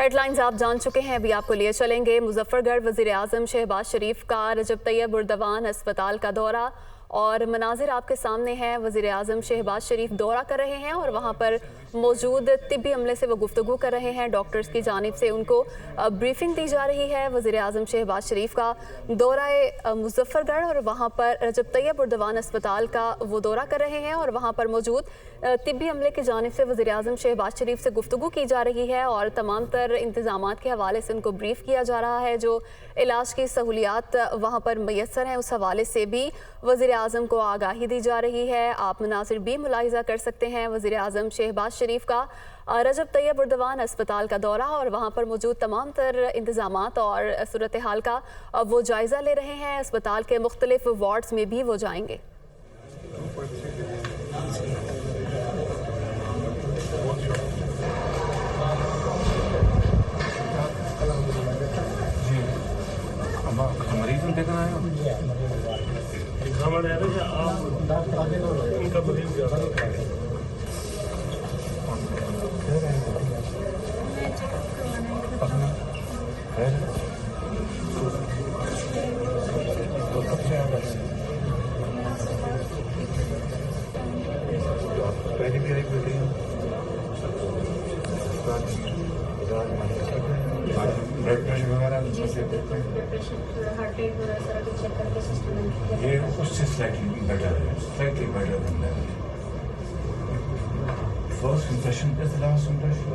Headlines आप जान चुके हैं, अभी आपको लिए चलेंगे। मुजफ्फरगढ़ वज़ीर आज़म शहबाज शरीफ का रजब तैयब उर्दवान अस्पताल का दौरा और मनाजिर आपके सामने हैं। वज़ीर आज़म शहबाज शरीफ दौरा कर रहे हैं और वहाँ पर मौजूद तिब्बी अमले से वो गुफ्तगू कर रहे हैं। डॉक्टर्स की जानिब से उनको ब्रीफिंग दी जा रही है। वज़ीर आज़म शहबाज शरीफ का दौरा मुजफ्फरगढ़ और वहाँ पर रजब तैयब उर्दवान अस्पताल का वो दौरा कर रहे हैं और वहाँ पर मौजूद तिब्बी अमले की जानिब से वज़ीर आज़म शहबाज शरीफ से गुफ्तगू की जा रही है और तमाम तर इंतज़ामात के हवाले से उनको ब्रीफ किया जा रहा है। जो इलाज की सहूलियात वहाँ पर मैसर हैं, उस हवाले से भी वज़ीर आज़म को आगाही दी जा रही है। आप मनासिर भी मुलाहिज़ा कर सकते हैं। वज़ीर आज़म शहबाज शरीफ का रजब तैयब उर्दवान अस्पताल का दौरा और वहाँ पर मौजूद तमाम तर इंतज़ामात और सूरत हाल का वो जायज़ा ले रहे हैं। अस्पताल के मुख्तलिफ वार्ड्स में भी वो जाएंगे। मरीज में देखना है पहले भी आई बेटी ब्लड प्रेशर वगैरह ये उससे slightly better than that. First impression is the last impression.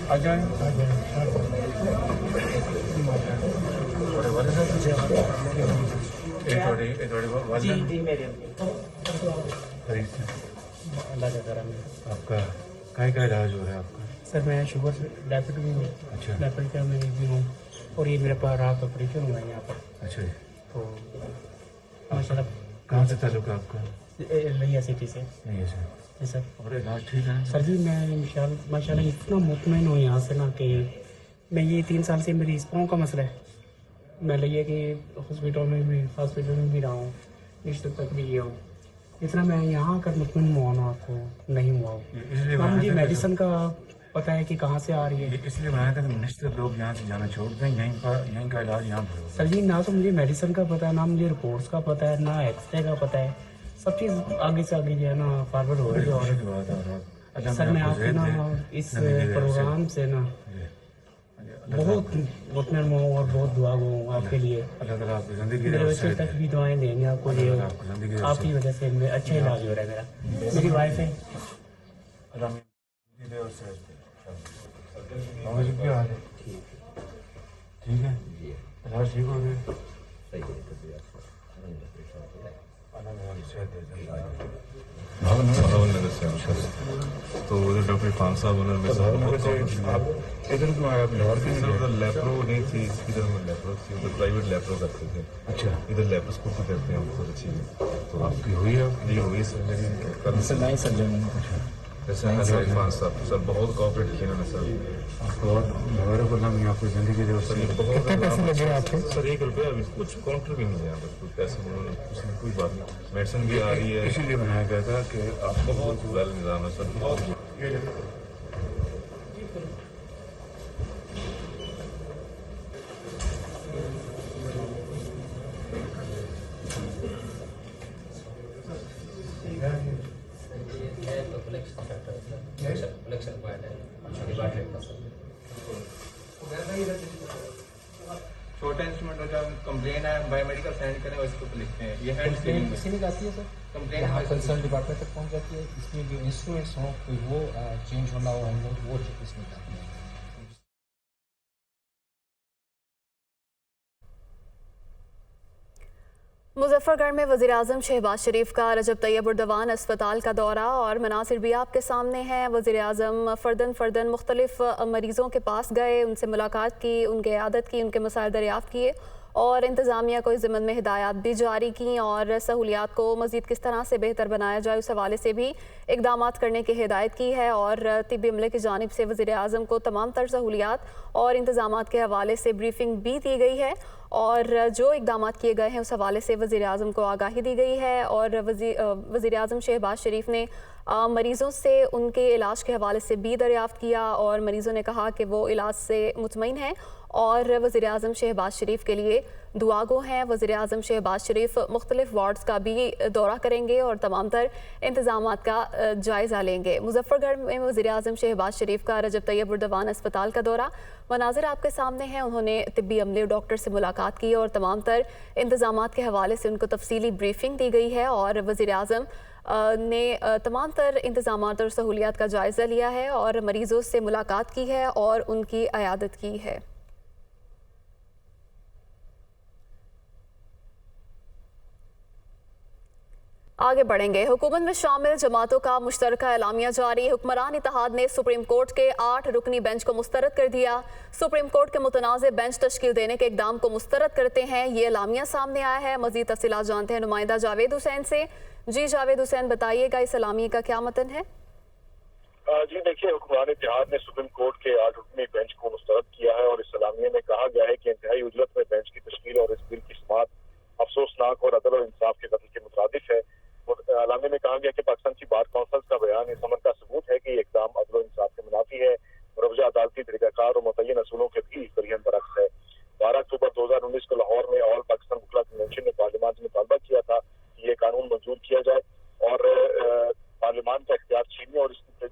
आ जाए आपका क्या इलाज हो रहा है आपका? सर मैं शुगर डायबिट भी हूँ। अच्छा, डायबिट का मैं भी हूँ और ये मेरे पास रात ऑपरेशन हुआ है यहाँ पर। अच्छा, तो माशाल्लाह। कहाँ से ताल्लुक है आपका? लिया सिटी से। नहीं है सर। जी सर। और इलाज ठीक है सर जी मैं माशाल्लाह इतना मुतमईन हूँ यहाँ से ना कि मैं ये 3 साल से मेरी इस पाँव का मसला है। मैं लिए कि हॉस्पिटल में भी रहा हूँ, रिश्ते तक भी गया हूँ। इतना मैं यहाँ आकर मुतमईन हुआ ना तो नहीं हुआ हूँ। ना मुझे मेडिसिन का पता है कि कहाँ से आ रही है। इसलिए बनाया था कि निश्चित लोग यहाँ से जाना छोड़ दें, यहीं का इलाज यहाँ पर। सर जी ना तो मुझे मेडिसिन का पता है, ना मुझे रिपोर्ट्स का पता है, ना एक्सरे का पता है। सब चीज़ आगे से आगे जो है ना फॉरवर्ड हो रही है। और सर मैं आपके ना इस प्रोग्राम से ना बहुत मुतमईन हूँ और बहुत दुआ हूँ आपके लिए। मेरे बच्चे तक भी दुआएं देंगे आपको लिए। आपकी वजह से मैं अच्छा इलाज हो रहा है मेरा। मेरी वाइफ है। ठीक है, इलाज ठीक हो गया। नगर से तो उधर डॉक्टर खान साहब उन्होंने आप इधर क्यों आए? आप लाहौर की उधर लेप्रो नहीं थी, इधर लेप्रो थी, उधर प्राइवेट लेप्रो करते थे। अच्छा, इधर लेप्रोस्कोपी करते हैं बहुत अच्छी। तो आपकी हुई है? जी हो गई सर मेरी कल से। नहीं सर्जन। जैसे खान साहब सर बहुत कोऑपरेट किया उन्होंने सर। आपको वगैरह को नाम आपकी ज़िंदगी दे सर ये बहुत पैसे लगे आपके? सर 1 रुपया भी कुछ काउंटर भी नहीं है यहाँ पर, कुछ पैसे उन्होंने कोई बात नहीं। मेडिसिन भी आ रही है, इसीलिए बनाया गया था कि आप बहुत वेल निज़ाम है सर, बहुत। छोटा इंस्ट्रूमेंट का कंप्लेन है, बायोमेडिकल साइन करें और इसको लिखते हैं। ये हैंड स्क्रीनिंग किसी ने आती है सर कंप्लेन हाँ कंसर्न डिपार्टमेंट तक पहुंच जाती है। इसमें जो इंस्ट्रूमेंट्स हों कोई वो चेंज होना हो हम लोग वो इसमें करते हैं। मुजफ्फरगढ़ में वज़ीर आज़म शहबाज शरीफ का रजब तैयब उर्दवान अस्पताल का दौरा और मनासिर भी आपके सामने हैं। वज़ीर आज़म फ़र्दन मुख्तलिफ मरीज़ों के पास गए, उनसे मुलाकात की, उनके आदत की, उनके मसाइल दरियाफ़्त किए और इंतज़ामिया को इस ज़िम्मन में हिदायत भी जारी की और सहूलियात को मज़ीद किस तरह से बेहतर बनाया जाए उस हवाले से भी इक़दाम करने की हिदायत की है। और तिब्बी अमले की जानिब से वज़ीर-ए-आज़म को तमाम तर सहूलियात और इंतज़ाम के हवाले से ब्रीफिंग भी दी गई है और जो इक़दाम किए गए हैं उस हवाले से वज़ीर-ए-आज़म को आगाही दी गई है। और वज़ीर-ए-आज़म शहबाज शरीफ ने मरीज़ों से उनके इलाज के हवाले से भी दरियाफ़्त किया और मरीज़ों ने कहा कि वो इलाज से मुतमईन हैं और वज़ीर-ए-आज़म शहबाज शरीफ के लिए दुआगो हैं। वज़ीर-ए-आज़म शहबाज शरीफ मुख्तलिफ वार्ड्स का भी दौरा करेंगे और तमाम तर इंतज़ामात का जायज़ा लेंगे। मुजफ्फरगढ़ में वज़ीर-ए-आज़म शहबाज शरीफ का रजब तैयब उर्दवान अस्पताल का दौरा, मनाज़िर आपके सामने हैं। उन्होंने तिब्बी अमले डॉक्टर से मुलाकात की और तमाम तर इंतज़ामात के हवाले से उनको तफसीली ब्रीफिंग दी गई है और वज़ीर-ए-आज़म ने तमाम तर इंतज़ामात और सहूलियात का जायज़ा लिया है और मरीज़ों से मुलाकात की है और उनकी अयादत की है। आगे बढ़ेंगे। हुकूमत में शामिल जमातों का मुश्तरका एलामिया जारी। हुक्मरान इत्तेहाद ने सुप्रीम कोर्ट के 8 रुकनी बेंच को मुस्तरद कर दिया। सुप्रीम कोर्ट के मुतनाज़ बेंच तश्कील देने के इक़दाम को मुस्तरद करते हैं ये एलामिया सामने आया है। मज़ीद तफ़सीलात जानते हैं नुमाइंदा जावेद हुसैन से। जी जावेद हुसैन, बताइएगा इस एलामिया का क्या मतन है? जी देखिए, हुक्मरान इत्तेहाद ने सुप्रीम कोर्ट के 8 रुकनी बेंच को मुस्तरद किया है और इस एलामिया में कहा गया है कि इंतहाई उजलत में बेंच की तश्कील और इस बिल की समाअत अफसोसनाक और अदल और इंसाफ के कत्ल के मुतरादिफ है। एलामिया में कहा गया कि पाकिस्तान की बार कौंसिल का बयान इस अमल का सबूत है कि ये इक़दाम अदल और इंसाफ के मुनाफी है और वजह अदालती तरीक़ाकार और मुतय्यन असूलों के भी बरिहन बरक्स है। 12 अक्टूबर 2019 को लाहौर में ऑल पाकिस्तान वकला कन्वेंशन ने पार्लियामान से मुतालबा किया था कि ये कानून मंजूर किया जाए और पार्लियामान का इख्तियार छीनने और इसकी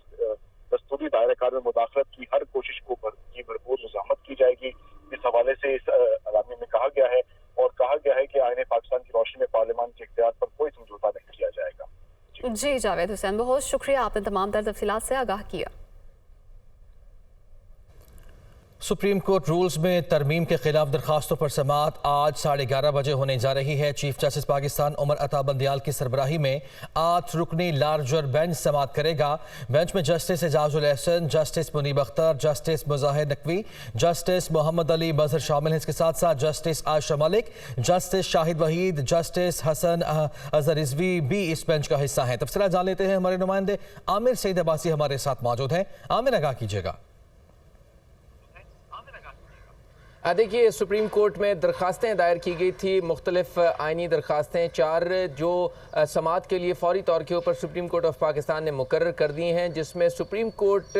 दस्तूरी दायरा में मुदाखलत की हर कोशिश को भरपूर मुज़ाहमत की जाएगी। इस हवाले से इस एलामिया में कहा गया है और कहा गया है कि आईने पाकिस्तान की रोशनी में पार्लियामान के इख्तियार पर कोई समझौता नहीं किया जाएगा। जी जावेद हुसैन, बहुत शुक्रिया, आपने तमाम तर तफसीलात से आगाह किया। सुप्रीम कोर्ट रूल्स में तरमीम के खिलाफ दरखास्तों पर समाअत आज 11:30 बजे होने जा रही है। चीफ जस्टिस पाकिस्तान उमर अता बंदियाल की सरबराही में 8 रुकनी लार्जर बेंच समाअत करेगा। बेंच में justice Ijazul Ahsan, justice Munib Akhtar, justice Mazahar Naqvi, justice Muhammad Ali Mazhar शामिल हैं। इसके साथ साथ justice Ayesha Malik, justice Shahid Waheed, justice Hasan Azhar Rizvi भी इस बेंच का हिस्सा हैं। तफसीलात जान लेते हैं, हमारे नुमाइंदे आमिर सईद अब्बासी हमारे साथ मौजूद हैं। आमिर, आगाह कीजिएगा। देखिए, सुप्रीम कोर्ट में दरखास्तें दायर की गई थी, मुख्तलिफ आइनी दरखास्तें 4 जो समाअत के लिए फौरी तौर के ऊपर सुप्रीम कोर्ट ऑफ पाकिस्तान ने मुकर्रर कर दी हैं, जिसमें supreme court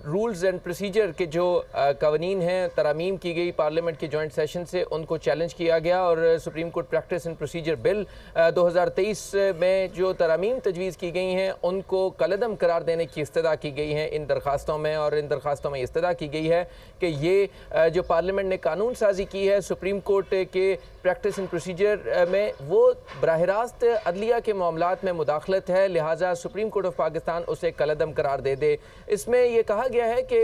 rules and procedure के जो कवानीन हैं तरमीम की गई पार्लियामेंट के जॉइंट सेशन से, उनको चैलेंज किया गया और supreme court practice and procedure bill 2023 में जो तरमीम तजवीज़ की गई हैं उनको कलअदम करार देने की इस्तदा की गई है इन दरखास्तों में। और इन दरखास्तों में इस्तदा की गई है कि ये जो पार्लियामेंट ने कानून साजी की है सुप्रीम कोर्ट के प्रैक्टिस एंड प्रोसीजर में, वो बराह रास्त अदलिया के मामलात में मुदाखलत है, लिहाजा सुप्रीम कोर्ट ऑफ पाकिस्तान उसे कलअदम करार दे दे। इसमें यह कहा गया है कि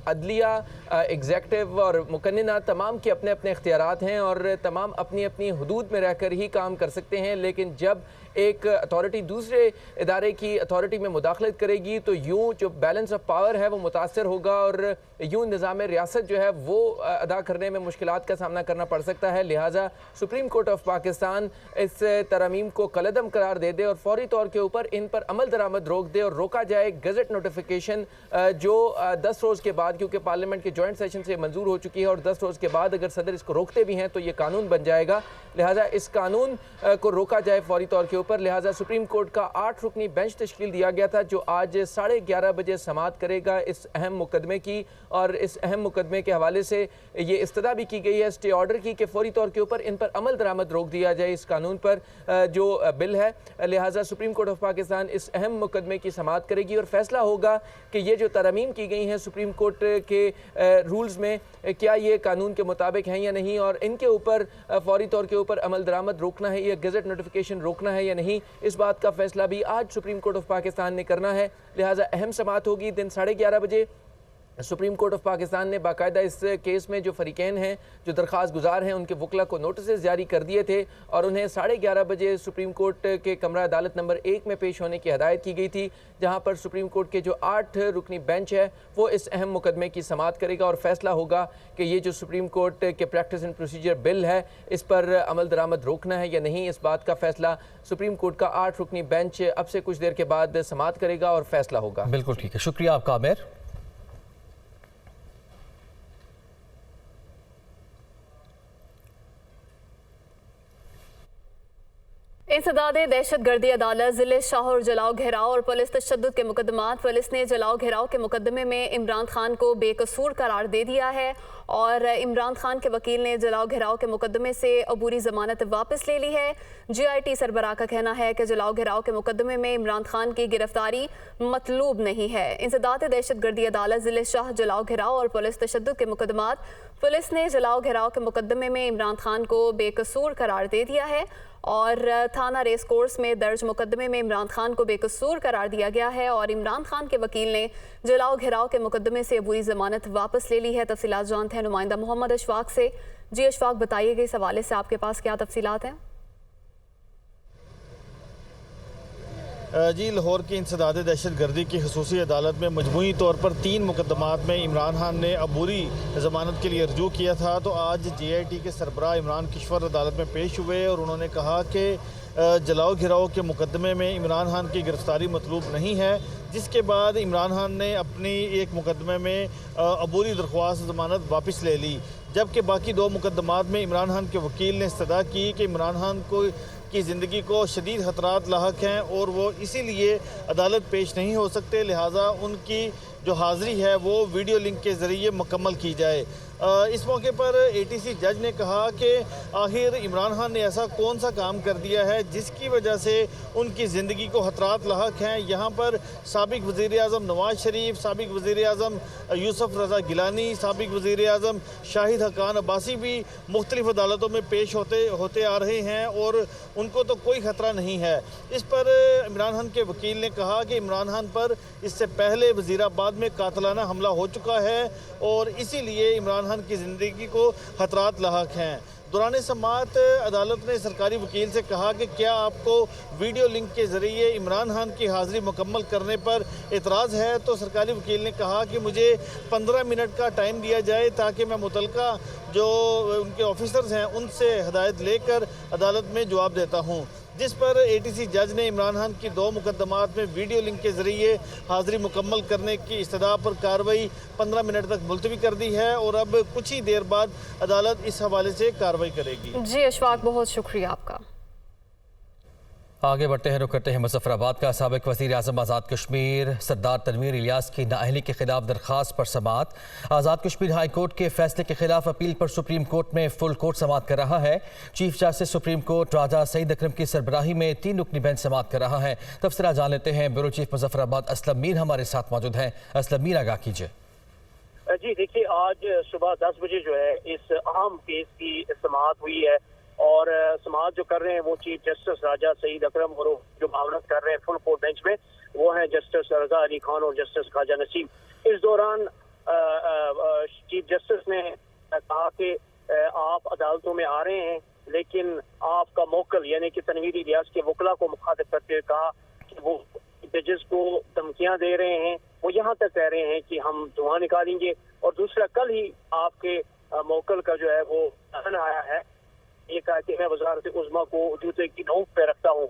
अदलिया, एग्जेक्टिव और मुकन्निना तमाम के अपने अपने इख्तियारात हैं और तमाम अपनी अपनी हुदूद में रहकर ही काम कर सकते हैं, लेकिन जब एक अथॉरिटी दूसरे इदारे की अथॉरिटी में मुदाखलत करेगी तो यूँ जो बैलेंस ऑफ पावर है वो मुतासर होगा और यूँ निज़ाम रियासत जो है वो अदा करने में मुश्किलात का सामना करना पड़ सकता है। लिहाजा सुप्रीम कोर्ट ऑफ पाकिस्तान इस तरमीम को कलअदम करार दे दे और फौरी तौर के ऊपर इन पर अमल दरामद रोक दे और रोका जाए गज़ट नोटिफिकेशन जो 10 रोज़ के बाद, क्योंकि पार्लियामेंट के जॉइंट सेशन से मंजूर हो चुकी है और 10 रोज़ के बाद अगर सदर इसको रोकते भी हैं तो ये कानून बन जाएगा। लिहाजा इस कानून को रोका जाए फौरी तौर के ऊपर। लिहाजा सुप्रीम कोर्ट का 8 रुकनी बेंच तश्कील दिया गया था जो आज 11:30 बजे समाअत करेगा इस अहम मुकदमे की। और इस अहम मुकदमे के हवाले से ये इस्तदा भी की गई है स्टे ऑर्डर की कि फौरी तौर के ऊपर इन पर अमल दरामद रोक दिया जाए इस कानून पर जो बिल है। लिहाजा सुप्रीम कोर्ट ऑफ पाकिस्तान इस अहम मुकदमे की समाअत करेगी और फैसला होगा कि ये जो तरमीम की गई हैं सुप्रीम कोर्ट के रूल्स में क्या ये कानून के मुताबिक हैं या नहीं और इनके ऊपर फौरी तौर के ऊपर अमल दरामद रोकना है या गज़ट नोटिफिकेशन रोकना है या नहीं, इस बात का फैसला भी आज सुप्रीम कोर्ट ऑफ पाकिस्तान ने करना है। लिहाजा अहम समाअत होगी दिन 11:30 बजे सुप्रीम कोर्ट ऑफ पाकिस्तान ने बाकायदा इस केस में जो फरीकैन हैं, जो दरख्वास्त गुजार हैं, उनके वकला को नोटिस जारी कर दिए थे और उन्हें 11:30 बजे सुप्रीम कोर्ट के कमरा अदालत नंबर 1 में पेश होने की हदायत की गई थी, जहां पर सुप्रीम कोर्ट के जो 8 रुकनी बेंच है वो इस अहम मुकदमे की समाअत करेगा और फैसला होगा कि ये जो सुप्रीम कोर्ट के प्रैक्टिस एंड प्रोसीजर बिल है इस पर अमल दरामद रोकना है या नहीं। इस बात का फैसला सुप्रीम कोर्ट का 8 रुकनी बेंच अब से कुछ देर के बाद समाअत करेगा और फैसला होगा। बिल्कुल ठीक है, शुक्रिया आपका आमिर। इंसदादे दहशतगर्दी अदालत जिले शाह और जलाओ घेराव और पुलिस तशद्दुद के मुकदमात। पुलिस ने जलाओ घेराव के मुकदमे में इमरान खान को बेकसूर करार दे दिया है और इमरान खान के वकील ने जलाओ घेराव के मुकदमे से अबूरी जमानत वापस ले ली है। GIT सरबराह का कहना है कि जलाओ घेराव के मुकदमे में इमरान खान की गिरफ्तारी मतलूब नहीं है। इंसदादे दहशतगर्दी अदालत जिले शाह जलाओ घेराव और पुलिस तशद्दुद के मुकदमात। पुलिस ने जलाओ घेराव के मुकदमे में इमरान खान को बेकसूर करार दे दिया है और थाना रेस कोर्स में दर्ज मुकदमे में इमरान खान को बेकसूर करार दिया गया है और इमरान खान के वकील ने जलाओ घेराव के मुकदमे से अबूरी जमानत वापस ले ली है। तफसीलात जानते हैं नुमाइंदा मोहम्मद अशफाक से। जी अशफाक, बताइएगा इस हवाले से आपके पास क्या तफसीलात हैं? जी, लाहौर की इंसदादे दहशतगर्दी की खसूसी अदालत में मजमूई तौर पर 3 मुकदमात में इमरान खान ने अबूरी ज़मानत के लिए रजू किया था। तो आज GIT के सरबराह इमरान किश्वर अदालत में पेश हुए और उन्होंने कहा कि जलाओ घिराव के मुकदमे में इमरान खान की गिरफ्तारी मतलूब नहीं है, जिसके बाद इमरान खान ने अपनी एक मुकदमे में अबूरी दरख्वास्त ज़मानत वापस ले ली, जबकि बाकी 2 मुकदमात में इमरान खान के वकील ने इस्तदा की कि इमरान खान को की ज़िंदगी को शदीद ख़तरात लाहक हैं और वो इसीलिए अदालत पेश नहीं हो सकते, लिहाजा उनकी जो हाज़िरी है वो वीडियो लिंक के ज़रिए मुकम्मल की जाए। इस मौके पर ATC जज ने कहा कि आखिर इमरान खान ने ऐसा कौन सा काम कर दिया है जिसकी वजह से उनकी ज़िंदगी को ख़तरात लाहक हैं। यहाँ पर साबिक़ वज़ीर-ए-आज़म नवाज़ शरीफ, साबिक़ वज़ीर-ए-आज़म यूसुफ रज़ा गिलानी, साबिक़ वज़ीर-ए-आज़म शाहिद हक़ान अब्बासी भी मुख्तलिफ़ अदालतों में पेश होते आ रहे हैं और उनको तो कोई ख़तरा नहीं है। इस पर इमरान खान के वकील ने कहा कि इमरान खान पर इससे पहले वज़ीराबाद में कातलाना हमला हो चुका है और इसीलिए इमरान खान की ज़िंदगी को ख़तरात लाहक हैं। दौरान समाअत अदालत ने सरकारी वकील से कहा कि क्या आपको वीडियो लिंक के ज़रिए इमरान खान की हाज़िरी मुकम्मल करने पर एतराज़ है। तो सरकारी वकील ने कहा कि मुझे 15 मिनट का टाइम दिया जाए ताकि मैं मुतलका जो उनके ऑफिसर्स हैं उनसे हदायत लेकर अदालत में जवाब देता हूँ, जिस पर ATC जज ने इमरान खान की 2 मुकदमात में वीडियो लिंक के ज़रिए हाज़िरी मुकम्मल करने की इस्तदा पर कार्रवाई 15 मिनट तक मुलतवी कर दी है और अब कुछ ही देर बाद अदालत इस हवाले से कार्रवाई करेगी। जी अशफाक, बहुत शुक्रिया आपका। आगे बढ़ते हैं, रुक करते हैं मुजफ्फराबाद का। साबिक़ वज़ीर आज़म आज़ाद कश्मीर सरदार तनवीर इलियास की नाअहली के खिलाफ दरख्वास्त पर समाअत। आज़ाद कश्मीर हाई कोर्ट के फैसले के खिलाफ अपील पर सुप्रीम कोर्ट में फुल कोर्ट समाअत कर रहा है। चीफ जस्टिस सुप्रीम कोर्ट राजा सईद अकरम की सरबराही में 3 रुकनी बेंच समाअत कर रहा है। तफसीलात जान लेते हैं। ब्यूरो चीफ मुजफ्फराबाद असलम मीर हमारे साथ मौजूद हैं। असलम मीर, आगाह कीजिए। जी देखिए, आज सुबह 10 बजे जो है इस अहम केस की समाअत हुई है और समाअत जो कर रहे हैं वो चीफ जस्टिस राजा सईद अकरम और जो मामलत कर रहे हैं फुल कोर्ट बेंच में वो हैं जस्टिस रजा अली खान और जस्टिस ख्वाजा नसीम। इस दौरान चीफ जस्टिस ने कहा कि आप अदालतों में आ रहे हैं लेकिन आपका मोकल यानी कि तनवीर इलियास के वकला को मुखातिब करते हुए कहा कि वो जजेस को धमकियां दे रहे हैं, वो यहाँ तक कह रहे हैं कि हम धुआं निकालेंगे। और दूसरा, कल ही आपके मोकल का जो है वो बयान आया है, ये कहा कि मैं वज़ारत उज़्मा को जूते की नोक पे रखता हूँ।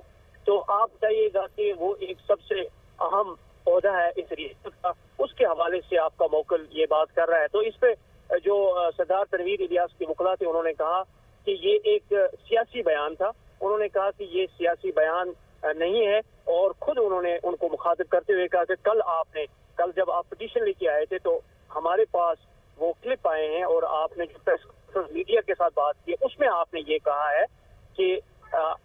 तो आप बताइएगा कि वो एक सबसे अहम पौधा है इस रियासत का, उसके हवाले से आपका मोकल ये बात कर रहा है। तो इस पे जो सरदार तनवीर इलियास के वकला थे उन्होंने कहा कि ये एक सियासी बयान था। उन्होंने कहा कि ये सियासी बयान नहीं है और खुद उन्होंने उनको मुखातिब करते हुए कहा कि कल जब आप पिटीशन लेके आए थे तो हमारे पास वो क्लिप आए हैं और आपने जो प्रेस मीडिया के साथ बात की उसमें आपने ये कहा है कि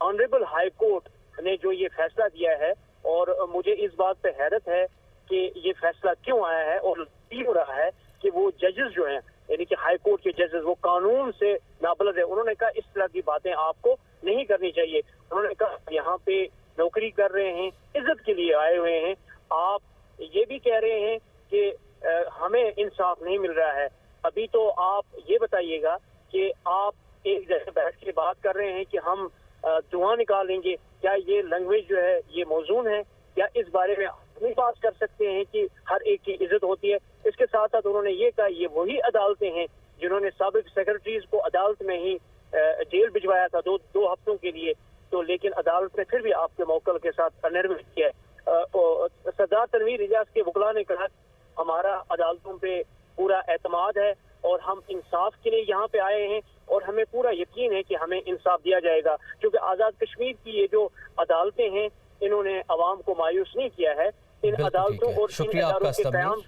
ऑनरेबल हाई कोर्ट ने जो ये फैसला दिया है और मुझे इस बात पे हैरत है कि ये फैसला क्यों आया है और हो रहा है कि वो जजेस जो हैं यानी कि हाई कोर्ट के जजेस वो कानून से नाबलद है। उन्होंने कहा इस तरह की बातें आपको नहीं करनी चाहिए। उन्होंने कहा यहाँ पे नौकरी कर रहे हैं, इज्जत के लिए आए हुए हैं, आप ये भी कह रहे हैं कि हमें इंसाफ नहीं मिल रहा है। अभी तो आप ये बताइएगा कि आप एक जगह बैठ के बात कर रहे हैं कि हम धुआं निकालेंगे, क्या ये लैंग्वेज जो है ये मौजूद है? क्या इस बारे में नहीं बात कर सकते हैं कि हर एक की इज्जत होती है? इसके साथ साथ उन्होंने ये कहा ये वही अदालतें हैं जिन्होंने साबिक सेक्रेटरीज को अदालत में ही जेल भिजवाया था दो हफ्तों के लिए, तो लेकिन अदालत ने फिर भी आपके मौकल के साथ अनिर्मित किया है। सरदार तनवीर इलियास के वकला ने कहा हमारा अदालतों पे पूरा एतमाद है और हम इंसाफ के लिए यहाँ पे आए हैं और हमें पूरा यकीन है कि हमें इंसाफ दिया जाएगा, क्योंकि आज़ाद कश्मीर की ये जो अदालतें हैं इन्होंने अवाम को मायूस नहीं किया है। इन अदालतों और इन इदारों के क़याम।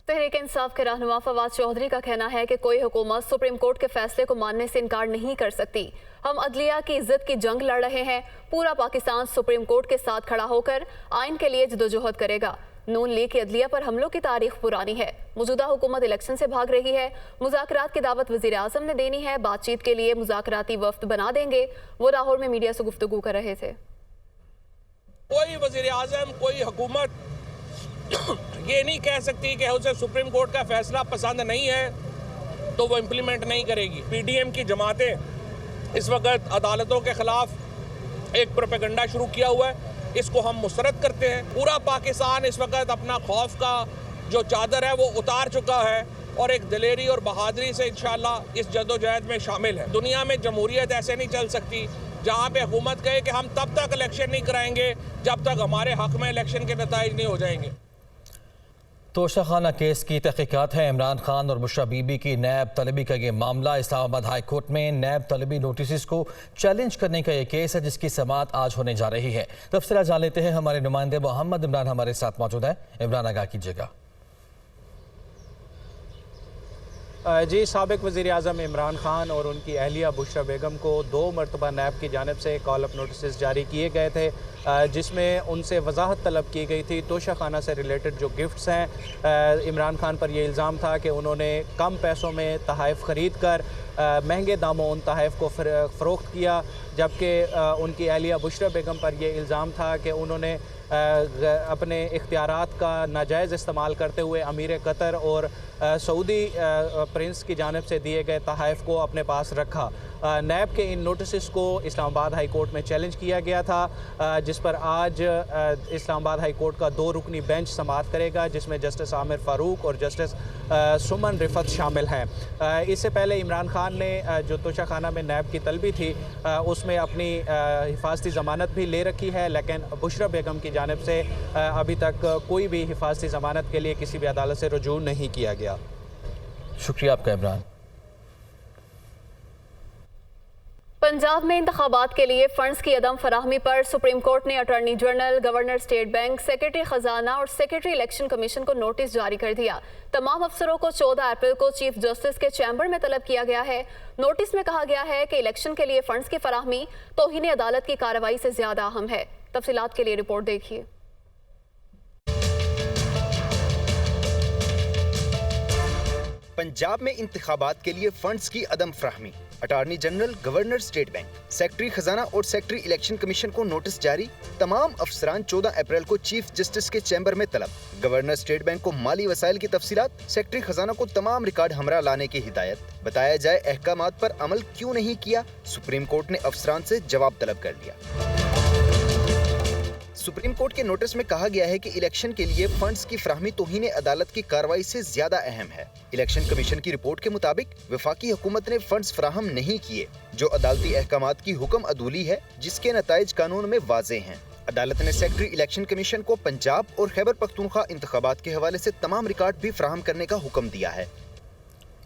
तहरीक इंसाफ के रहनुमा फवाद चौधरी का कहना है कि कोई हुकूमत सुप्रीम कोर्ट के फैसले को मानने से इनकार नहीं कर सकती। हम अदलिया की इज्जत की जंग लड़ रहे हैं। पूरा पाकिस्तान सुप्रीम कोर्ट के साथ खड़ा होकर आइन के लिए जदोजहद करेगा। नून लीग की अदलिया पर हमलों की तारीख पुरानी है। मौजूदा हुकूमत इलेक्शन से भाग रही है। मुज़ाकरात की दावत वज़ीर आज़म ने देनी है। बातचीत के लिए मुज़ाकराती वफ्द बना देंगे। वो लाहौर में मीडिया से गुफ्तगू कर रहे थे। कोई वज़ीर आज़म, कोई हुकूमत ये नहीं कह सकती कि उसे सुप्रीम कोर्ट का फैसला पसंद नहीं है तो वो इम्प्लीमेंट नहीं करेगी। पीडीएम की जमातें इस वक्त अदालतों के खिलाफ एक प्रोपेगेंडा शुरू किया हुआ है, इसको हम मुस्तरद करते हैं। पूरा पाकिस्तान इस वक्त अपना खौफ का जो चादर है वो उतार चुका है और एक दिलेरी और बहादुरी से इंशाअल्लाह इस जदोजहद में शामिल है। दुनिया में जमहूरियत ऐसे नहीं चल सकती जहाँ पे हुकूमत कहे कि हम तब तक इलेक्शन नहीं कराएंगे जब तक हमारे हक में इलेक्शन के नताइज नहीं हो जाएंगे। तोशाखाना केस की तहकीकात है। इमरान खान और बुशरा बीबी की नैब तलबी का ये मामला। इस्लामाबाद हाई कोर्ट में नैब तलबी नोटिस को चैलेंज करने का ये केस है जिसकी समाअत आज होने जा रही है। तफसीलात जान लेते हैं। हमारे नुमाइंदे मोहम्मद इमरान हमारे साथ मौजूद हैं। इमरान, आगाह कीजिएगा। जी, साबिक वज़ीर आज़म इमरान खान और उनकी अहलिया बुशरा बेगम को 2 मरतबा नैब की जानिब से कॉल अप नोटिस जारी किए गए थे, जिसमें उनसे वजाहत तलब की गई थी तोशाखाना से रिलेटेड जो गिफ्ट्स हैं। इमरान खान पर यह इल्ज़ाम था कि उन्होंने कम पैसों में तहाइफ ख़रीद कर महंगे दामों उन तहाइफ को फ़रोख्त किया, जबकि उनकी अहलिया बुशरा बेगम पर यह इल्ज़ाम था कि उन्होंने अपने इख्तियारात का नाजायज़ इस्तेमाल करते हुए अमीर कतर और सऊदी प्रिंस की जानिब से दिए गए तहाइफ को अपने पास रखा। नैब के इन नोटिस को इस्लामाबाद हाई कोर्ट में चैलेंज किया गया था, जिस पर आज इस्लामाबाद हाई कोर्ट का 2 रुकनी बेंच समाअत करेगा, जिसमें जस्टिस आमिर फ़ारूक और जस्टिस सुमन रिफत शामिल हैं। इससे पहले इमरान खान ने जो तोशाखाना में नैब की तलबी थी उसमें अपनी हिफाजती ज़मानत भी ले रखी है, लेकिन बुशरा बेगम की जानिब से अभी तक कोई भी हिफाजती ज़मानत के लिए किसी भी अदालत से रुजू नहीं किया गया। शुक्रिया आपका इमरान। पंजाब में इंतखाबात के लिए फंड्स की अदम फराहमी पर सुप्रीम कोर्ट ने attorney general, governor state bank, secretary खजाना और सेक्रेटरी इलेक्शन कमीशन को नोटिस जारी कर दिया। तमाम अफसरों को 14 अप्रैल को चीफ जस्टिस के चैम्बर में तलब किया गया है। नोटिस में कहा गया है कि इलेक्शन के लिए फंड्स की फराहमी तौहीन अदालत की कार्रवाई से ज्यादा अहम है। तफसीलात के लिए रिपोर्ट देखिए। पंजाब में इंतखाबात के लिए फंड्स की अदम फ्राहमी। Attorney general, governor state bank, secretary खजाना और सेक्रेटरी इलेक्शन कमीशन को नोटिस जारी। तमाम अफसरान 14 अप्रैल को चीफ जस्टिस के चैम्बर में तलब। गवर्नर स्टेट बैंक को माली वसाइल की तफसीलात, सेक्रेटरी खजाना को तमाम रिकॉर्ड हमरा लाने की हिदायत। बताया जाए अहकामात पर अमल क्यों नहीं किया, सुप्रीम कोर्ट ने अफसरान से जवाब तलब कर लिया। सुप्रीम कोर्ट के नोटिस में कहा गया है कि इलेक्शन के लिए फंड्स की फ्राहमी तौहीन अदालत की कार्रवाई से ज्यादा अहम है। इलेक्शन कमीशन की रिपोर्ट के मुताबिक वफाकी हुकूमत ने फंड्स फ्राहम नहीं किए, जो अदालती अहकामात की हुक्म अदूली है, जिसके नताइज कानून में वाज़े हैं। अदालत ने सेक्रेटरी इलेक्शन कमीशन को पंजाब और खैबर पख्तूनख्वा इंतखाबात के हवाले से तमाम रिकॉर्ड भी फ्राहम करने का हुक्म दिया है।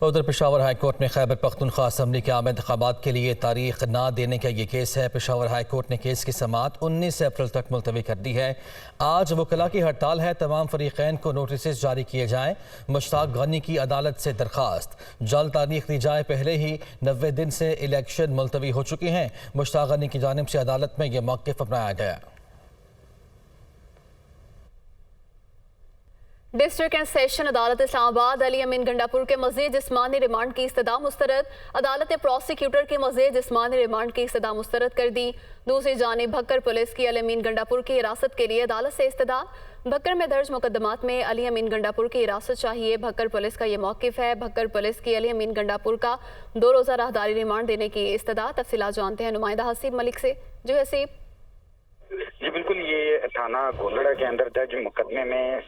उधर पेशावर हाई कोर्ट में खैबर पख्तूनख्वा असम्बली के आम इंतखाबात के लिए तारीख ना देने का ये केस है। पेशावर हाई कोर्ट ने केस की समाअत 19 अप्रैल तक मुलतवी कर दी है। आज वकला की हड़ताल है। तमाम फरीकैन को नोटिस जारी किए जाएँ। मुश्ताक गनी की अदालत से दरख्वास्त, जल्द तारीख दी जाए। पहले ही 90 दिन से इलेक्शन मुलतवी हो चुके हैं। मुश्ताक गनी की जानिब से अदालत में यह मौक़िफ़ अपनाया गया। डिस्ट्रिक्ट एंड सेशन अदालत इस्लामाबाद अली अमीन गंडापुर के मज़ीद जिस्मानी रिमांड की इस्तदा मुस्तरद। अदालत ने प्रोसिक्यूटर के मज़ीद जिस्मानी रिमांड की इस्तदा मुस्तरद कर दी। दूसरी जानिब भक्कर पुलिस की अली अमीन गंडापुर की हिरासत के लिए अदालत से इस्तदा। भक्कर में दर्ज मुकदमात में अली अमीन गंडापुर की हिरासत चाहिए। भक्कर पुलिस का ये मौक़िफ़ है। भक्कर पुलिस की अली अमीन गंडापुर का 2 रोज़ा राहदारी रिमांड देने की इस्तदा। तफसीलात जानते हैं नुमाइंदा हसीब मलिक से। जो हसीब। जी बिल्कुल, ये थाना गोलड़ा के अंदर दर्ज मुकदमे में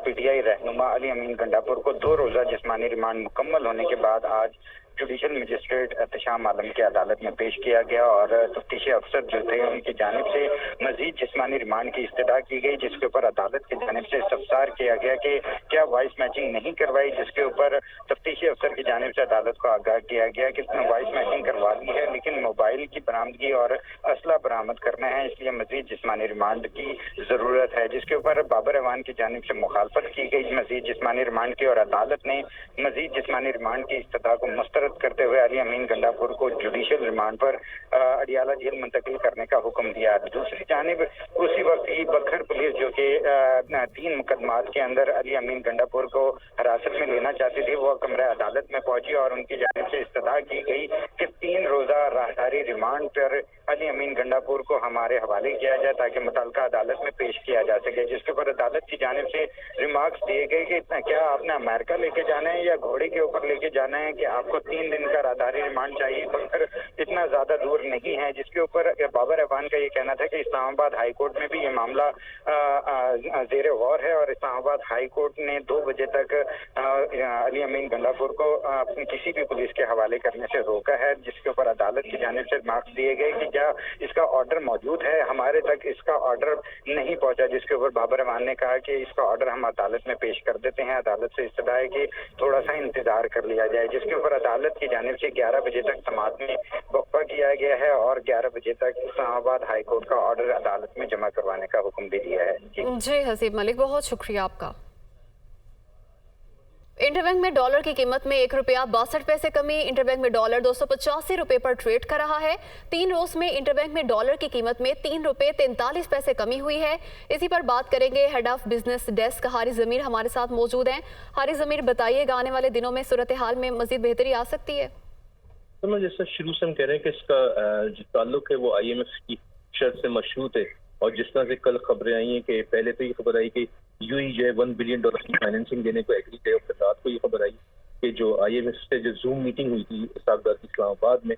पीटीआई रहनुमा अली अमीन गंडापुर को 2 रोज़ा जिस्मानी रिमांड मुकम्मल होने के बाद आज जुडिशल मजिस्ट्रेट एहतशाम आलम की अदालत में पेश किया गया और तफ्तीशी अफसर जो थे उनकी जानिब से मजीद जिस्मानी रिमांड की इस्तदा की गई, जिसके ऊपर अदालत की जानिब से इस्तफसार किया गया कि क्या वॉइस मैचिंग नहीं करवाई, जिसके ऊपर तफ्तीशी अफसर की जानिब से अदालत को आगाह किया गया कि वॉइस मैचिंग करवा ली है लेकिन मोबाइल की बरामदगी और असला बरामद करना है, इसलिए मजीद जिस्मानी रिमांड की जरूरत है, जिसके ऊपर बाबर अवान की जानिब से मुखालफत की गई मजीद जिस्मानी रिमांड की और अदालत ने मजीद जिस्मानी रिमांड की इस्तदा को मुस्तरद करते हुए अली अमीन गंडापुर को जुडिशल रिमांड पर अडियाला जेल मुंतकिल करने का हुक्म दिया। दूसरी जानिब उसी वक्त ही बखर पुलिस जो कि 3 मुकदमात के अंदर अली अमीन गंडापुर को हिरासत में लेना चाहती थी, वो कमरे अदालत में पहुंची और उनकी जानिब से इस्तदा की गई कि 3 रोज़ा राहदारी रिमांड पर अली अमीन गंडापुर को हमारे हवाले किया जाए ताकि मुतल्लिका अदालत में पेश किया जा सके, जिसके ऊपर अदालत की जानिब से रिमार्क्स दिए गए कि क्या आपने अमेरिका लेके जाना है या घोड़े के ऊपर लेके जाना है कि आपको 3 दिन का राहदारी रिमांड चाहिए। बखर इतना ज्यादा दूर नहीं है, जिसके ऊपर बाबर अवान का ये कहना था कि इस्लामाबाद हाई कोर्ट में भी ये मामला जेर गौर है और इस्लामाबाद हाई कोर्ट ने 2 बजे तक अली अमीन गंडापुर को किसी भी पुलिस के हवाले करने से रोका है, जिसके ऊपर अदालत की जानिब से रिमार्क्स दिए गए कि क्या इसका ऑर्डर मौजूद है, हमारे तक इसका ऑर्डर नहीं पहुंचा, जिसके ऊपर बाबर अवान ने कहा कि इसका ऑर्डर हम अदालत में पेश कर देते हैं। अदालत से इस्तदा है कि थोड़ा सा इंतजार कर लिया जाए, जिसके ऊपर अदालत की जानिब से 11 बजे तक समाअत में वक्फा किया गया है और 11 बजे तक इस्लामाबाद हाई कोर्ट का ऑर्डर अदालत में जमा करवाने का हुक्म भी दिया है। जी हसीब मलिक, बहुत शुक्रिया आपका। इंटरबैंक में डॉलर की कीमत में 1 रुपया 62 पैसे कमी। इंटरबैंक में डॉलर 285 रुपए पर ट्रेड कर रहा है। 3 रोज में इंटरबैंक में डॉलर की कीमत में 3 रुपए 43 पैसे कमी हुई है। इसी पर बात करेंगे, head of business desk Haris Zameer हमारे साथ मौजूद हैं। हारिस ज़मीर, बताइएगा आने वाले दिनों में सूरत हाल में मजीद बेहतरी आ सकती है? तो मैं जैसा शुरू से हम कह रहे हैं कि इसका जो ताल्लुक है वो IMF की शर्त से मशरूत है और जिस तरह से कल खबरें आई हैं कि पहले तो ये खबर आई कि UAE जो है $1 बिलियन की फाइनेंसिंग देने को एग्री है, और रात को ये खबर आई कि जो IMF से जो जूम मीटिंग हुई थी सागदार की इस्लामाबाद में,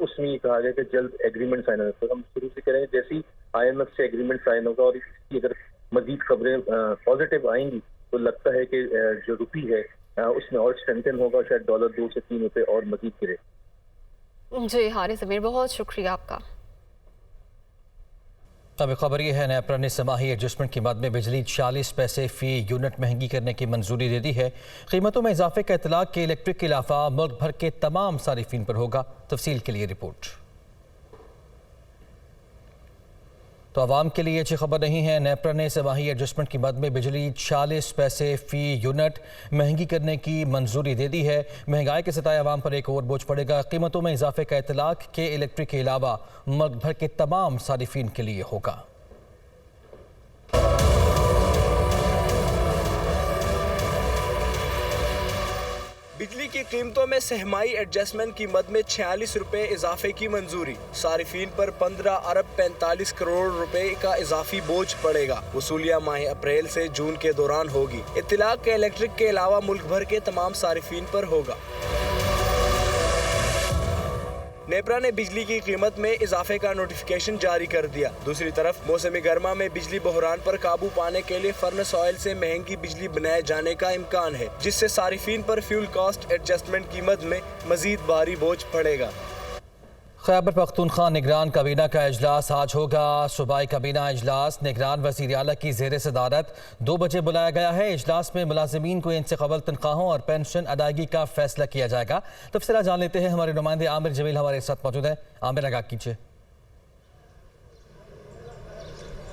उसमें ये कहा गया कि जल्द एग्रीमेंट साइन होगा। तो हम शुरू से कह रहे हैं जैसे ही IMF से एग्रीमेंट साइन होगा और इसकी अगर मजीद खबरें पॉजिटिव आएंगी तो लगता है कि जो रुपी है उसमें और स्ट्रेंथन होगा, शायद डॉलर 2 से 3 रुपए और मजीद गिरे। जी हारिस ज़मीर, बहुत शुक्रिया आपका। अब खबर यह है, नेपरा ने समाही एडजस्टमेंट की मद में बिजली 40 पैसे फी यूनिट महंगी करने की मंजूरी दे दी है। कीमतों में इजाफे का इतलाक के इलेक्ट्रिक के अलावा मुल्क भर के तमाम सारिफिन पर होगा। तफसील के लिए रिपोर्ट। तो आवाम के लिए अच्छी खबर नहीं है। नेपरा ने समाही एडजस्टमेंट की मद में बिजली 40 पैसे फी यूनिट महंगी करने की मंजूरी दे दी है। महंगाई के सताए आवाम पर एक और बोझ पड़ेगा। कीमतों में इजाफे का इतलाक के इलेक्ट्रिक के अलावा मुल्क भर के तमाम सारिफिन के लिए होगा। बिजली की कीमतों में सहमाई एडजस्टमेंट की मद में 46 रुपए इजाफे की मंजूरी। सारिफीन पर 15 अरब 45 करोड़ रुपए का इजाफी बोझ पड़ेगा। वसूलिया माह अप्रैल से जून के दौरान होगी। इत्तलाक के इलेक्ट्रिक के अलावा मुल्क भर के तमाम सारिफीन पर होगा। नेपरा ने बिजली की कीमत में इजाफे का नोटिफिकेशन जारी कर दिया। दूसरी तरफ मौसमी गर्मा में बिजली बहरान पर काबू पाने के लिए फर्नेस ऑयल से महंगी बिजली बनाए जाने का इम्कान है, जिससे सारिफीन पर फ्यूल कॉस्ट एडजस्टमेंट कीमत में मजीद भारी बोझ पड़ेगा। खैबर पख्तूनख्वा निगरान काबीना का इजलास आज होगा। सूबाई काबीना इजलास निगरान वज़ीर आला की ज़ेर सदारत 2 बजे बुलाया गया है। इजलास में मुलाजिमीन को इनसे कबल तनख्वाहों और पेंशन अदायगी का फैसला किया जाएगा। तफसीलात जान लेते हैं, हमारे नुमाइंदे आमिर जमील हमारे साथ मौजूद है। आमिर, आगाह कीजिए।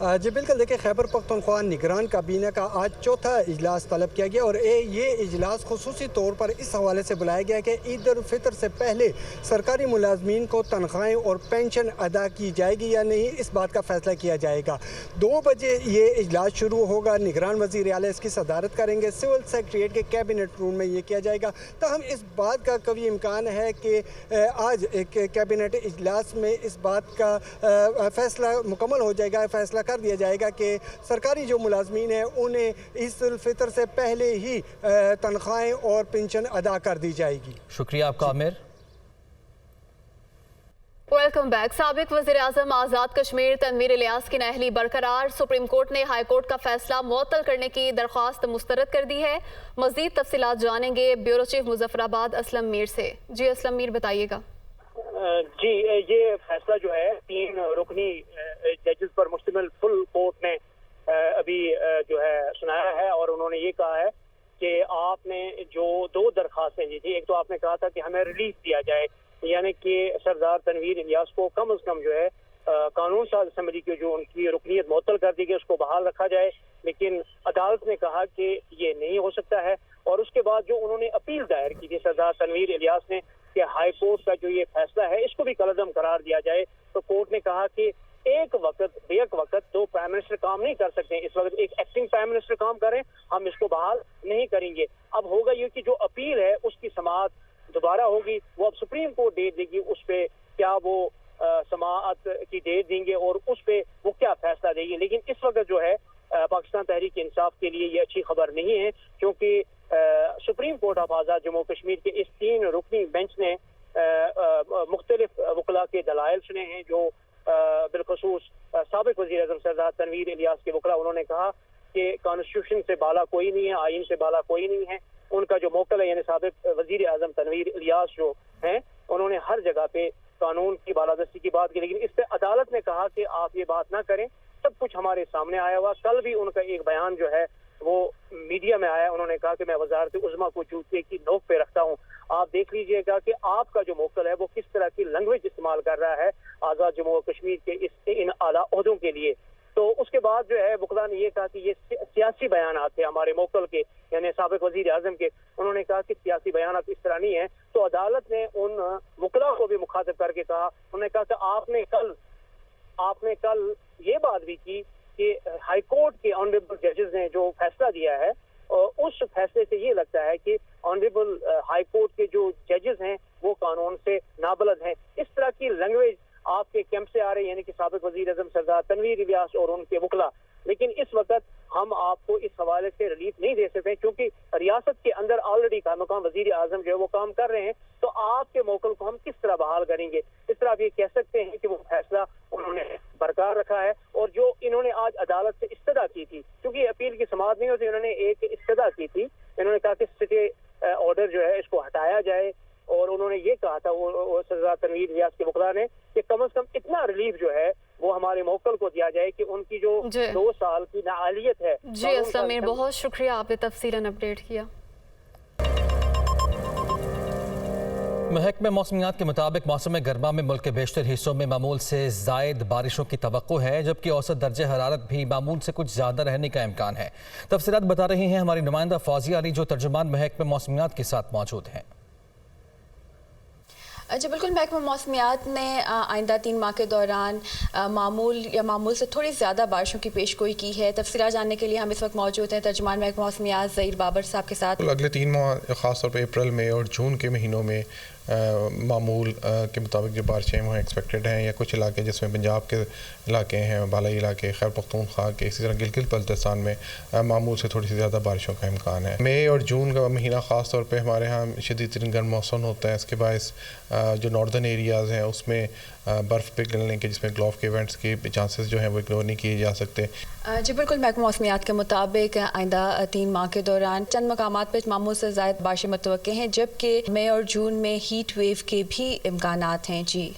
जी बिल्कुल, देखिए खैबर पख्तूनख्वा निगरान काबीना का आज चौथा इजलास तलब किया गया और ये इजलास खुसूसी तौर पर इस हवाले से बुलाया गया कि ईद उल फितर से पहले सरकारी मुलाजमीन को तनख्वाहें और पेंशन अदा की जाएगी या नहीं, इस बात का फैसला किया जाएगा। 2 बजे ये इजलास शुरू होगा। निगरान वज़ीर आला इसकी सदारत करेंगे। सिविल सेक्रेटरीट के कैबिनेट रूम में ये किया जाएगा। ताहम इस बात का कभी इम्कान है कि आज एक कैबिनेट इजलास में इस बात का फैसला मुकम्मल हो जाएगा, फैसला कर दिया जाएगा कि सरकारी जो मुलाजमीन हैं उन्हें ईद उल फितर से पहले ही तनख्वाहें और पेंशन अदा कर दी जाएगी। शुक्रिया आपका आमिर। Welcome back. साबिक वज़ीर आज़म आज़ाद कश्मीर तनवीर इलियास की नाअहली बरकरार। सुप्रीम कोर्ट ने हाई कोर्ट का फैसला मुअत्तल करने की दरख्वास्त मुस्तरद कर दी है। मज़ीद तफसीलात जानेंगे ब्यूरो चीफ मुजफ्फराबाद असलम मीर से। जी असलम मीर, बताइएगा। जी, ये फैसला जो है 3 रुकनी जजेस पर मुश्तमिल फुल कोर्ट ने अभी जो है सुनाया है और उन्होंने ये कहा है कि आपने जो 2 दरख्वास्तें दी थी, एक तो आपने कहा था कि हमें रिलीफ दिया जाए, यानी कि सरदार तनवीर इलियास को कम अज कम जो है कानून साज असम्बली की जो उनकी रुकनीत मुअत्तल कर दी गई उसको बहाल रखा जाए, लेकिन अदालत ने कहा कि ये नहीं हो सकता है। और उसके बाद जो उन्होंने अपील दायर की थी सरदार तनवीर इलियास ने कि हाई कोर्ट का जो ये फैसला है इसको भी कलअदम करार दिया जाए, तो कोर्ट ने कहा कि एक वक्त 2 प्राइम मिनिस्टर काम नहीं कर सकते। इस वक्त एक एक्टिंग प्राइम मिनिस्टर काम करें, हम इसको बहाल नहीं करेंगे। अब होगा ये कि जो अपील है उसकी समाअत दोबारा होगी, वो अब सुप्रीम कोर्ट डेट देगी, उस पर क्या वो समाअत की डेट देंगे और उस पर वो क्या फैसला देंगे। लेकिन इस वक्त जो है पाकिस्तान तहरीक इंसाफ के लिए ये अच्छी खबर नहीं है, क्योंकि सुप्रीम कोर्ट ऑफ आज़ाद जम्मू कश्मीर के इस 3 रुकनी बेंच ने मुख्तलिफ वकला के दलाइल सुने हैं। जो बिलखसूस साबिक वज़ीर आज़म सरदार तनवीर इलियास के वकला, उन्होंने कहा कि कॉन्स्टिट्यूशन से बाला कोई नहीं है, आइन से बाला कोई नहीं है। उनका जो मौकल है यानी साबिक वज़ीर आज़म तनवीर इलियास जो हैं, उन्होंने हर जगह पे कानून की बालादस्ती की बात की, लेकिन इस पर अदालत ने कहा कि आप ये बात ना करें, सब कुछ हमारे सामने आया हुआ। कल भी उनका एक बयान जो है वो मीडिया में आया, उन्होंने कहा कि मैं वजारत उज़्मा को जूते की नोक पे रखता हूँ। आप देख लीजिएगा कि आपका जो मौकल है वो किस तरह की लैंग्वेज इस्तेमाल कर रहा है आज़ाद जम्मू कश्मीर के इन आला ओहदों के लिए। तो उसके बाद जो है वकला ने ये कहा कि ये सियासी बयान थे हमारे मौकल के यानी साबिक वज़ीर आज़म के, उन्होंने कहा कि सियासी बयान इस तरह नहीं है। तो अदालत ने उन वकला को भी मुखातिब करके कहा, उन्होंने कहा कि आपने कल ये बात भी की कि हाई कोर्ट के ऑनरेबल जजेस ने जो फैसला दिया है और उस फैसले से ये लगता है कि ऑनरेबल हाई कोर्ट के जो जजेस हैं वो कानून से नाबलद हैं। इस तरह की लैंग्वेज आपके कैंप से आ रही है, यानी कि साबिक वज़ीर आज़म सरदार तनवीर इलियास और उनके वकला। लेकिन इस वक्त हम आपको इस हवाले से रिलीफ नहीं दे सकते, क्योंकि रियासत के अंदर ऑलरेडी मकाम वज़ीर आज़म जो है वो काम कर रहे हैं। तो आपके मौकल को हम किस तरह बहाल करेंगे? इस तरह आप ये कह सकते हैं कि वो फैसला उन्होंने बरकरार रखा है। और जो इन्होंने आज अदालत से इस्तदा की थी, क्योंकि अपील की समाअत नहीं होती, उन्होंने एक इस्तदा की थी, इन्होंने कहा कि स्टे ऑर्डर जो है इसको हटाया जाए। और उन्होंने ये कहा था वो सरदार तनवीर इलियास के वकला ने कि कम से कम इतना रिलीफ जो है वो हमारे मौकल को दिया जाए कि उनकी जो 2 साल की नाअहलियत है। जी असलम मीर, बहुत शुक्रिया, आपने तफसीलन अपडेट किया। महकमे मौसमियात के मुताबिक मौसम गर्मा में मुल्क के बेशतर हिस्सों में मामूल से जायद बारिशों की तवक्को है, जबकि औसत दर्जे हरारत भी मामूल से कुछ ज़्यादा रहने का इम्कान है। तफसीलात बता रही हैं हमारी नुमाइंदा फौजिया अली, जो तर्जुमान महकमे मौसमियात के साथ मौजूद हैं। जी बिल्कुल, महकमा मौसमियात ने आइंदा 3 माह के दौरान मामूल से थोड़ी ज़्यादा बारिशों की पेशगोई की है। तफसीलात जानने के लिए हम इस वक्त मौजूद हैं तर्जुमान महकमा मौसमियात ज़हीर बाबर साहब के साथ। अगले 3 माह ख़ासतौर पर अप्रैल मई और जून के महीनों में मामूल के मुताबिक जो बारिशें वहाँ एक्सपेक्टेड हैं, या कुछ इलाके जिसमें पंजाब के इलाके हैं, बालाई इलाके, खैर पख्तूनख्वा के, इसी तरह गिलगित बल्तिस्तान में मामूल से थोड़ी सी ज़्यादा बारिशों का इम्कान है। मई और जून का महीना ख़ास तौर पे हमारे यहाँ शदीद तरीन गर्म मौसम होता है। इसके बायस जो नॉर्दर्न एरियाज़ हैं उसमें बर्फ़ पिघलने के, जिसमें ग्लोव के इवेंट्स के चांसेस जो हैं वो इग्नोर नहीं किए जा सकते। जी बिल्कुल, महकमा मौसमियात के मुताबिक आइंदा 3 माह के दौरान चंद मकामात पर मामूल से ज़्यादा बारिशें मुतवक्के हैं, जबकि मई और जून में हीट वेव के भी इम्कानात हैं। जी